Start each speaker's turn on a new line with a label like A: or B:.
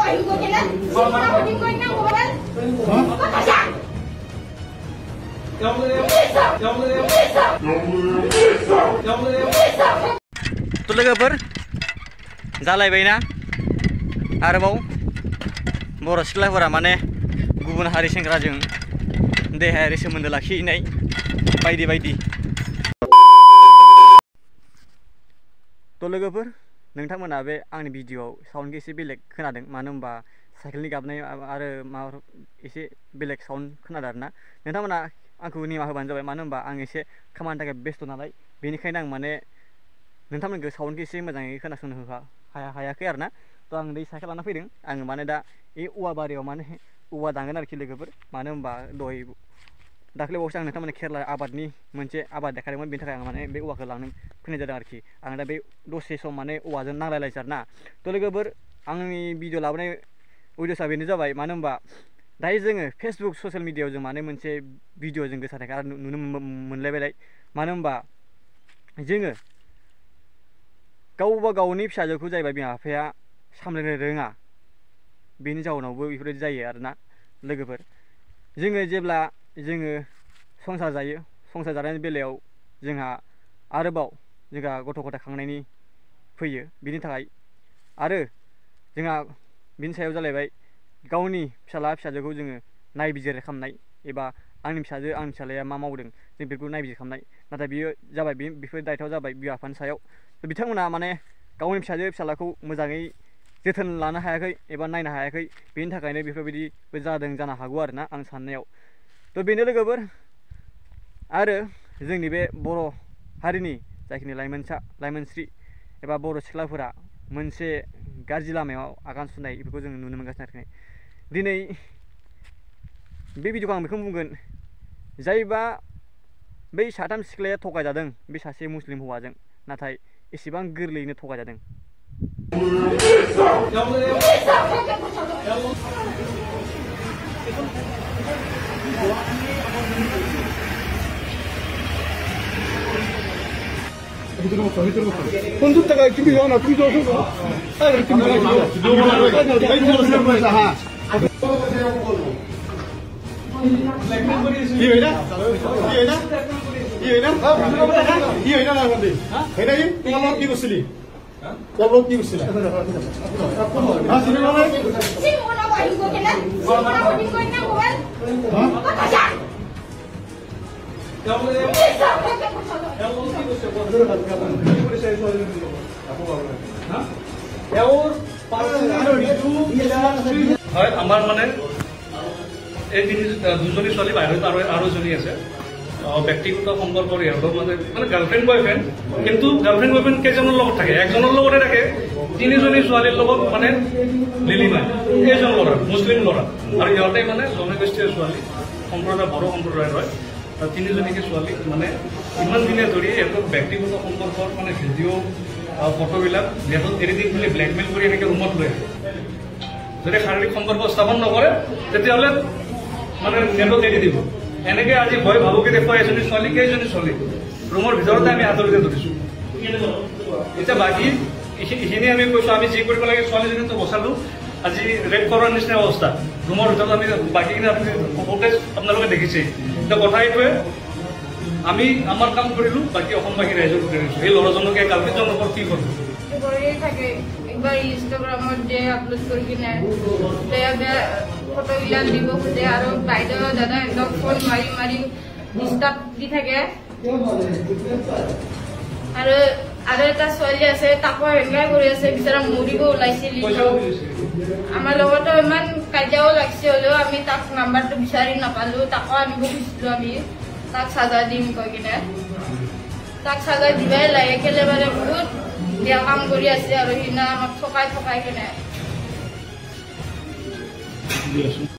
A: तो लोगोफोर जालायबायना आरोबाव बर' सिख्लाफोरा माने गुबुन हारि सेंग्राजों देहायारि सोमोन्दो लाखिनाय बायदि बायदि। तो लोगोफोर नोंथांमोना बे आंनि भिडिअआव साउन्डखौ एसे बेलेग खोनादों, मानो होनबा साइकेलनि गाबनाय आरो माबा एसे बेलेग साउन्ड खोनादों आरोना। नोंथांमोना आंखौ निमाहा होबानो जाबाय, मानो होनबा आं एसे खामानिनि थाखाय बेस्थ' नालाय, बेनिखायनो आं माने नोंथांमोनखौ साउन्डखौ एसे मोजाङै खोनासंनो हायाखै आरोना। तो आं दै साइकेल लाना फैदों, आङो माने दा बे औवा बारियाव माने औवा दांगोन आरोखि लोगोफोर, मानो होनबा दाख्लैबावसो आं नोंथांमोननि केरेला आबादनि मोनसे आबाद देखायदोंमोन, बेनि थाखाय आं माने बे औवाखौ लांनो फैनाय जादों आरोखि। आं दा बे दसे सम माने औवाजों नांलायलायसै आरोना। तो लोगोफोर आंनि भिडिअ लाबोनाय उद्देश्यआ बेनो जाबाय, मानो होनबा दायो जोङो फेसबुक ससियेल मिडियायाव जों माने मोनसे भिडिअ जों गोसारनायखौ आरो नुनो मोनलायबाय। मानो होनबा जोङो गावबा गावनि फिसाजोखौ जाहैबाय बिमा बिफाया सामलायनो रोङा, बेनि जाउनावबो बेफोरबायदि जायो आरोना लोगोफोर। जोङो जेब्ला जोङो संसार जायो, संसार जानायनि बेलायाव जोंहा आरोबाव गथ' गथाय खांनायनि फैयो, बिनि थाखाय आरो जोंहा बिनि सायाव जालायबाय गावनि फिसाला फिसाजोखौ जोङो नायबिजिर खालामनाय, एबा आंनि फिसाजो आंनि फिसालाया मा मावदों जों बेखौ नायबिजिर खालामनाय। नाथाय बियो जाबाय बेफोर दायथ'आ जाबाय बिमा बिफानि सायाव। बिथांमोना माने गावनि फिसाजो फिसालाखौ मोजाङै जोथोन लानो हायाखै एबा नायनो हायाखै, बेनि थाखायनो बेफोरबायदिबो जादों जानो हागौ आरोना आं साननायाव। तो बेनो लोगोफोर, आरो जोंनि बे बर' हारिनि जाखिनि लाइमोनस्रि एबा बर' सिख्लाफोरा मोनसे गाज्रि लामायाव आगान सुरनाय, बेफोरखौ जों नुनो मोनगासिनो आरोखि। दिनै बे भिडिअखौ आं बेखौनो बुंगोन, जायबा बै साथाम सिख्लाया थगायजादों बे सासे मुस्लिम हौवाजों, नाथाय एसेबां गोरलैयैनो थगायजादों।
B: বন্ধুত্বটা তুমি যাও না, তুমি যাও না, আরে তুমি যাও না, কি হইনা কি হইনা কি হইনা কি হইনা না বন্ধু হইনা কি তোমার লোক কি করছিলি তোর লোক কি করছিলা হ্যাঁ সিনেমা না সিনেমা বাড়ি কোকে না সিনেমা বাড়ি কোই না মোবাইল হ্যাঁ কথা যা
C: আমার মানে এই দুজনী ছোৱালী বাহিৰত আৰু এজনী আছে, ব্যক্তিগত সম্পৰ্কৰ ইহঁতৰ মানে গাৰ্লফ্ৰেণ্ড বয়ফ্ৰেণ্ড, কিন্তু গাৰ্লফ্ৰেণ্ড বয়ফ্ৰেণ্ড কেইজনৰ লগত থাকে, একজনৰ লগতে থাকে। তিনিজনী ছোৱালীৰ লগত মানে লিলিমাই, এইজন ল'ৰা মুছলিম ল'ৰা, আৰু ইহঁতে মানে জনগোষ্ঠীয় ছোৱালী, সম্প্ৰদায় বড়ো সম্প্ৰদায়ৰ হয়। তিনিজনীকে ছোৱালী মানে ইমান দিনে ধৰি সিহঁতৰ ব্যক্তিগত সম্পৰ্কৰ মানে ভিডিঅ' ফটোবিলাক নেটত এৰি দিম বুলি ব্লেকমেইল কৰি এনেকৈ ৰুমত লৈ আহে। যদি শাৰীৰিক সম্পৰ্ক স্থাপন নকৰে তেতিয়াহ'লে মানে নেটত এৰি দিব। এনেকৈ আজি ভয় ভাবুকি দেখুৱাই এজনী ছোৱালী, কেইজনী ছোৱালী ৰুমৰ ভিতৰতে আমি হাতৰিতে ধৰিছোঁ। এতিয়া বাকী এইখিনি আমি কৈছোঁ, আমি যি কৰিব লাগে ছোৱালীজনীতো বচালোঁ, আজি ৰেপ কৰাৰ নিচিনা অৱস্থা। ৰুমৰ ভিতৰত আমি বাকীখিনি আপুনি ফুটেজ আপোনালোকে দেখিছেই। এতিয়া কথা এইটোৱে, আমি আমাৰ কাম কৰিলোঁ, বাকী অসমবাসী ৰাইজক কৰিছোঁ। এই ল'ৰাজনকে গাৰ্লফ্ৰেণ্ডজনৰ ওপৰত কি কৰিব
D: থাকে, একবাৰ ইনষ্টাগ্ৰামত যে আপলোড কৰি কিনে বেয়া বেয়া ফটোবিলাক দিব খোজে, আৰু বাইদেউ দাদা একদম ফোন মাৰি মাৰি ডিষ্টাৰ্ব দি থাকে। আৰু এটা ছোৱালী আছে, তাকো এনেকাই কৰি আছে, বিচাৰা মৰিব ওলাইছিল। আমাৰ লগতো ইমান কাজিয়াও লাগিছে, হ'লেও আমি তাক নাম্বাৰটো বিচাৰি নাপালো, তাকো আনিব খুজিছিলো আমি, তাক চাজা দিম কৈ কিনে। তাক চাজা দিবাই লাগে, একেবাৰে বহুত বেয়া কাম কৰি আছে, আৰু সিদিনা আমাক ঠকাই কিনে।